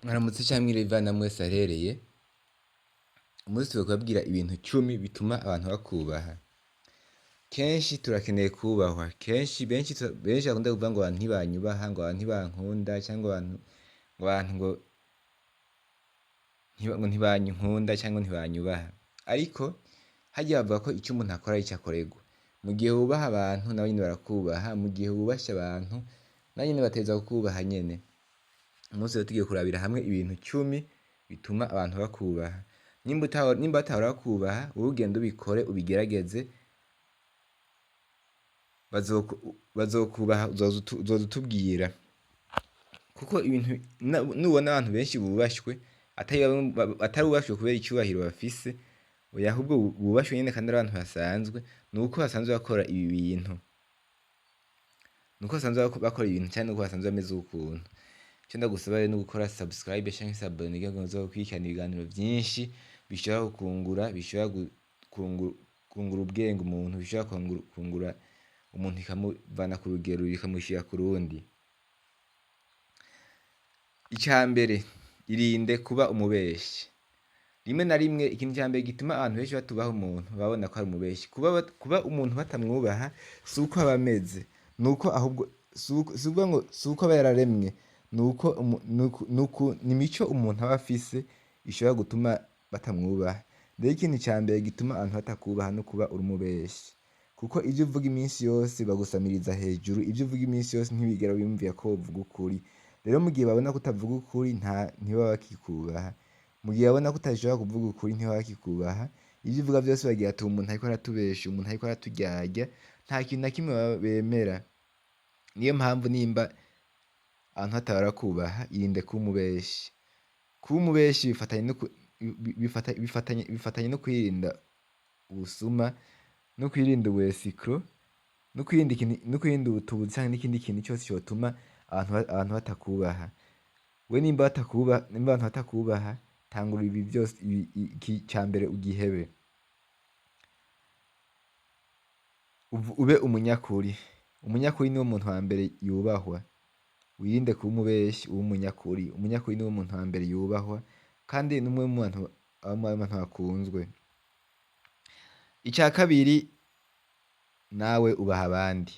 Mwaramutse canke mwiriwe bivana mwese aherereye. Umunsi tugiye kubabwira ibintu 10 bituma abantu bakubaha. Kenshi turakeneye kubahwa. Kenshi benshi bakunda kuvuga ngo abantu ntibanyubaha, ngo abantu ntibankunda cyangwa abantu ngo ntibankunda cyangwa ntibanyubaha. Ariko harya bavuga ko icyo umuntu akora arico akorerwa. Mu gihe wubaha abantu nabo nyene barakubaha, mu gihe wubashye abantu nabo nyene bategerezwa kukubaha nyene. Umunsi rero tugiye kurabira hamwe ibintu 10 bituma abantu bakubaha. Nimba batahora bakubaha, wowe ugende ubikore ubigerageze, bazokubaha uzoza utubwira. Kuko ibintu nubona abantu benshi bubashwe, atari bubashwe kubera icyubahiro bafise, oya ahubwo bubashwe nyene kandi ari abantu basanzwe, nuko basanzwe bakora ibi bintu. Nuko basanzwe bakora ibintu cyane nuko basanzwe bameze ukuntu. Icyo ndagusaba rero ni gukora subscribe canke s'abonner kugira ngo uzokurikirana ibiganiro vyinshi bishobora gukungura, bishobora kungura ubwenge umuntu, bishobora kungura umuntu ikamuvana ku rugero ikamushira ku rundi. Icambere, irinde kuba umubeshi. Rimwe na rimwe ikintu ca mbere gituma abantu benshi batubaha umuntu babona ko ari umubeshi. Kuba umuntu batamwubaha si uko aba ameze, nuko ahubwo si uko aba yararemwe, ni imico umuntu aba afise ishobora gutuma batamwubaha. Rero ikintu ca mbere gituma abantu batakubaha no kuba uri umubeshi. Kuko ivyo uvuga iminsi yose bagusamiriza hejuru, ivyo uvuga iminsi yose ntibigera biyumvira ko wovuga ukuri. Rero mu gihe babona ko utavuga ukuri ntibaba bakikubaha. Mu gihe babona ko utashobora kuvuga ukuri ntibaba bakikubaha. Ivyo uvuga vyose bagira ati umuntu ariko aratubesha, umuntu ariko araturyarya, nta kintu na kimwe bemera. Niyo mpamvu nimba abantu batahora bakubaha, irinde kuba umubeshi. Kuba umubeshi bifatanye no kwirinda ubusuma, no kwirinda ubwesikro, no kwirinda ubutubuzi canke n'ikindi kintu cyose cyotuma abantu batakubaha. We nimba abantu batakubaha, tangura ibi byose, iki cambere ugihebe. Ube umunyakuri. Umunyakuri niwe muntu wa mbere yubahwa. Wirinde kuba umubeshi, ube umunyakuri. Umunyakuri niwe muntu wa mbere yubahwa, kandi n'umwe mu bantu bakunzwe. Ica kabiri, nawe ubaha abandi.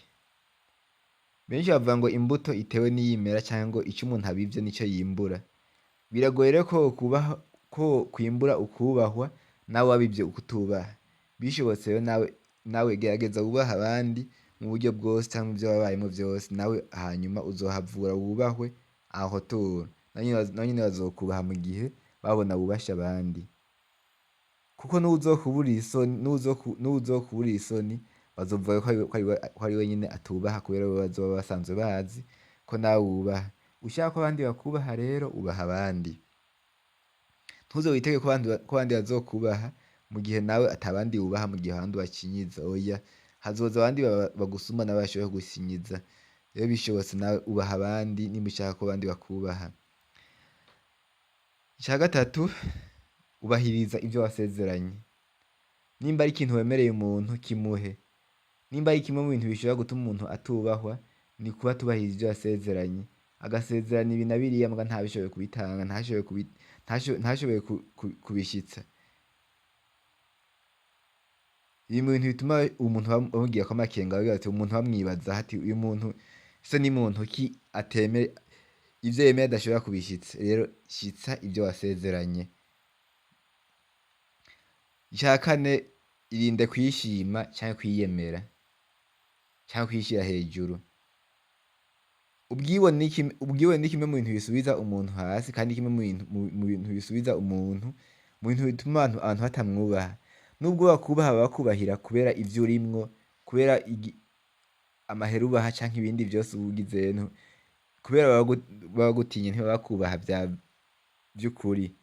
Benshi bavuga ngo imbuto itewe niyimera canke ngo ico umuntu abivye nico yimbura. Biragoye rero ko kwimbura ukubahwa nawe wabivye ukutubaha. Bishobotse rero nawe gerageza wubaha abandi mu buryo bwose canke mu vyo wabayemwo vyose, nawe hanyuma uzohavura wubahwe aho tora. Nabo nyene bazokubaha mu gihe babona wubashe abandi. Kuko n'uwuzokubura isoni bazovuga ko ari we nyene atubaha, kubera bo bazoba basanzwe bazi ko nawe wubaha. Ushaka ko abandi bakubaha rero, ubaha abandi. Ntuzowitege ko abandi bazokubaha mu gihe nawe atabandi wubaha, mu gihe abandi bacinyiza. Oya, hazoza abandi bagusuma nabo bashobore kugusinyiza. Rero bishobotse nawe ubaha abandi nimba ushaka ko abandi bakubaha. Ica gatatu, ubahiriza ivyo wasezeranye. Nimba ari ikintu wemereye umuntu, kimuhe. Nimba ari kimwe mu bintu bishobora gutuma umuntu atubahwa, ni kuba atubahirije ivyo yasezeranye. Agasezerana ibi na biriya mbwa ntabishoboye kubitanga, ntashoboye kubishitsa. Biri mu bintu bituma umuntu bamugirako amakenga, bagira bati umuntu bamwibaza ati uyu muntu se ni muntu ki atemera ivyo yemera adashobora kubishitsa. Rero shitsa ivyo wasezeranye. Ica kane, irinde kwishima canke kwiyemera canke kwishira hejuru. Ubwibone ni kimwe mu bintu bisubiza umuntu hasi, kandi kimwe mu bintu bisubiza umuntu, mu bintu bituma abantu batamwubaha. Nubwo bakubaha bakubahira kubera ivyo urimwo, kubera amahera ubaha canke ibindi vyose uba ugize, kubera baba bagutinye ntibakubaha vy'ukuri.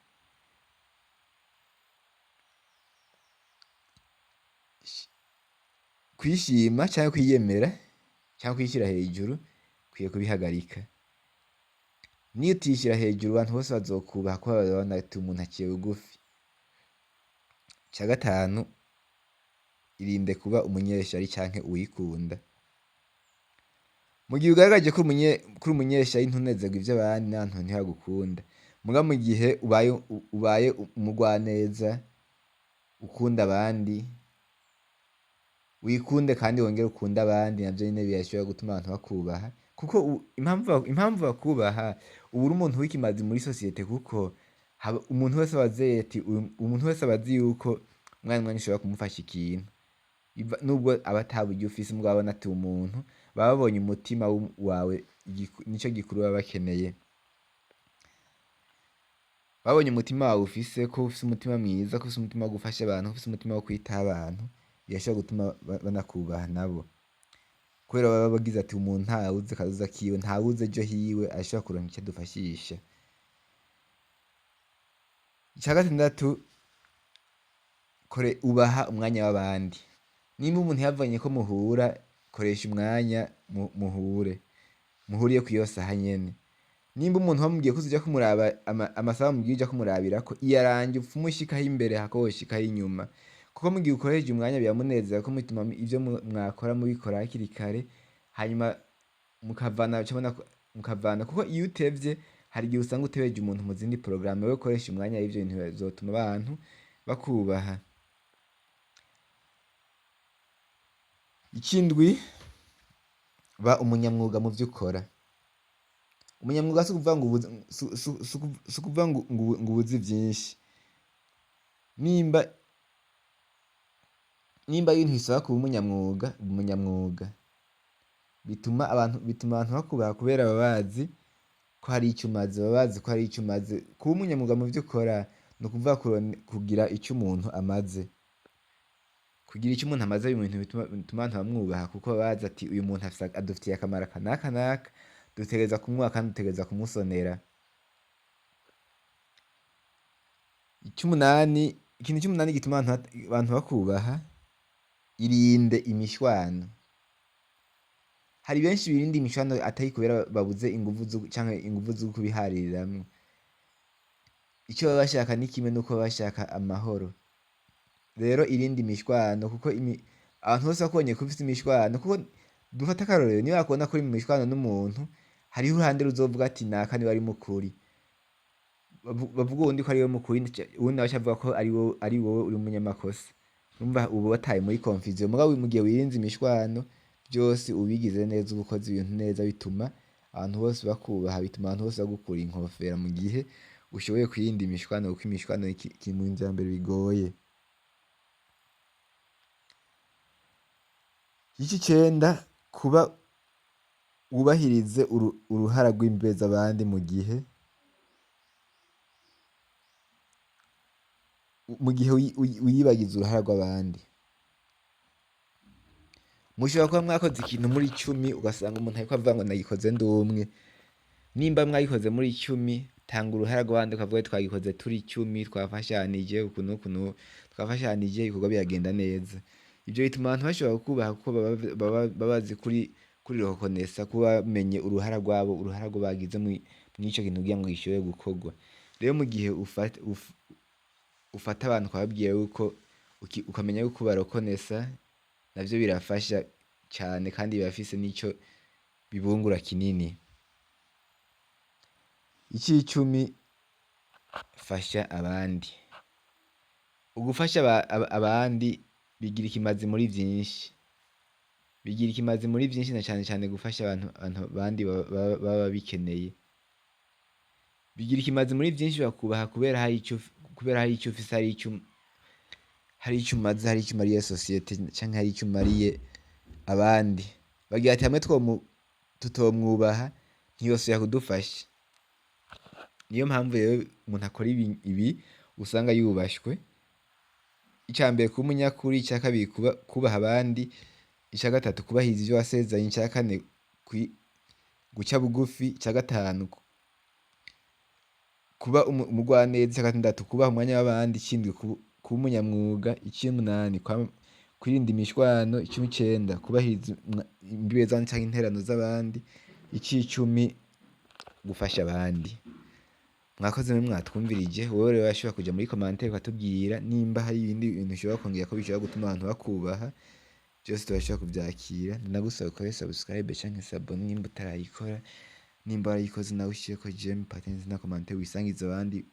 Kwishima canke kwiyemera canke kwishira hejuru ukwiye kubihagarika. Niyo utishira hejuru abantu bose bazokubaha kubera bazobona ati umuntu aciye bugufi. Ica gatanu, irinde kuba umunyeshari canke uwikunda. mu gihe ugaragaje ko uri umunyeshyari ntunezerwe ivy'abandi n'abantu ntibagukunda. Muga mu gihe ubaye umugwaneza, ukunda abandi, wikunde kandi wongere ukunde abandi, navyo nyene birashobora gutuma abantu bakubaha. Kuko impamvu bakubaha, uba uri umuntu w'ikimazi muri sosiyete, kuko umuntu wese umuntu wese aba azi yuko umwanya ushobora kumufasha ikintu. Nubwo aba ata buryo ufise mugabo abona ati umuntu, baba babonye umutima wawe, nico gikuru baba bakeneye. Babonye umutima wawe ufise, ko ufise umutima mwiza, ko ufise umutima wo gufasha abantu, ko ufise umutima wo kwitaho abantu, birashobora gutuma banakubaha nabo. Kubera baba bagize ati umuntu ntawuzi kazoza kiwe, ntawuzi ejo hiwe, ashobora kuronka ico adufashisha. Ica gatandatu, ubaha umwanya w'abandi. Nimba umuntu yavanye ko muhura, koresha umwanya muhuriye kw'iyo saha nyene. Nimba umuntu wamubwiye ko uzoja kumuraba, amasaha wamubwiye uja kumurabirako, iyo arangiye upfume ushikaho imbere hako woshikaho inyuma. Kuko mu gihe ukoresheje umwanya biramunezera, ko mutuma ivyo mwakora mubikora hakiri kare, hanyuma mukavana. Kuko iyo utevye, hari igihe usanga utebeje umuntu mu zindi porogaramu. Wewe ukoresha umwanya w'ivyo bintu bizotuma abantu bakubaha. Ikindwi, ba umunyamwuga mu vyo ukora. Umunyamwuga si ukuvuga ngo ubuzi vyinshi. Nimba ibintu bisaba kuba umunyamwuga, bituma abantu bakubaha, kubera baba bazi ko hari ico umaze, Kuba umunyamwuga mu vyo ukora, ni ukuvuga kugira ico umuntu amaze. Kugira ico umuntu amaze mu bintu bituma abantu bamwubaha, kuko baba bazi ati uyu muntu adufitiye akamaro aka n'aka n'aka, dutegerezwa kumwubaha kandi dutegerezwa kumusonera. Ikintu c'umunani gituma abantu bakubaha, irinde imishwano. Hari benshi birinda imishwano atari kubera babuze inguvu zo kubihariramwo. Ico baba bashaka ni kimwe, nuko baba bashaka amahoro. Rero irinde imishwano, kuko abantu bose bakubonye ko ufise imishwano, kuko dufate akarorero, niba bakubona ko uri mu mishwano n'umuntu, hariho uruhande ruzovuga ati naka niwe ari mukuri. Bavuga uwundi ko ari we mukuri, uwundi nawe aca avuga ko ari wowe uri umunyamakosa. Urumva uba wataye muri confusion. Mugabo mu gihe wirinze imishwano, vyose ubigize neza, uba ukoze ibintu neza, bituma abantu bose bakubaha, bituma abantu bose bagukura inkofera, mu gihe ushoboye kwirinda imishwano, kuko imishwano kiri mu vya mbere bigoye. Ic'icenda, kuba wubahirize uruhara rw'imbibe z'abandi, mu gihe wiyibagiza uruhara rw'abandi. Mushobora kuba mwakoze ikintu muri 10, ugasanga umuntu ariko avuga ngo nagikoze ndi umwe. Nimba mwagikoze muri 10, tanga uruhara rw'abandi, ukavuga twagikoze turi 10, twafashanije ukuntu, twafashanije, ibikorwa biragenda neza. Ivyo bituma abantu bashobora kukubaha, kuko baba bazi kuri reconnaissance, kuba bamenye uruhara rwabo, uruhara rwo bagize mw'ico kintu kugira ngo gishobore gukorwa. Rero mu gihe ufata abantu ukababwira yuko, ukamenya yuko ubareconnaissa, navyo birafasha cane, kandi birafise n'ico bibungura kinini. Ic'icumi, fasha abandi. Ugufasha abandi bigira ikimazi muri vyinshi. Na cane gufasha abantu abandi baba bikeneye. Bigira ikimazi muri vyinshi, bakubaha kubera hari ico ufise, hari ico umaze, hari ico umariye sosiyete, canke hari ico umariye abandi. Bagira ati hamwe tutomwubaha, ntiyosubira kudufasha. Niyo mpamvu rero umuntu akora ibi usanga yubashwe. Ica mbere, kuba umunyakuri. Ica kabiri, kubaha abandi. Ica gatatu, kubahiriza ivyo wasezeranye. Ica kane, guca bugufi. Ica gatanu, kuba umugwaneza. Ica gatandatu, kubaha umwanya w'abandi. Ic'indwi, kuba umunyamwuga. Ic'umunani, kwirinda imishwano. Ic'icenda, kubahiriza imbibe z'abandi canke interano z'abandi. Ic'icumi, gufasha abandi. Mwakoze mwe mwatwumvirije. Wowe rero urashobora kuja muri commentaire ukatubwira nimba hari ibindi bintu ushobora kongera ko bishobora gutuma abantu bakubaha. vyose turashobora kuvyakira. Ndagusaba ukore subscribe canke s'abone nimba utarayikora, nimba warayikoze nawe ushireko j'aime, partage na commentaire wisangize abandi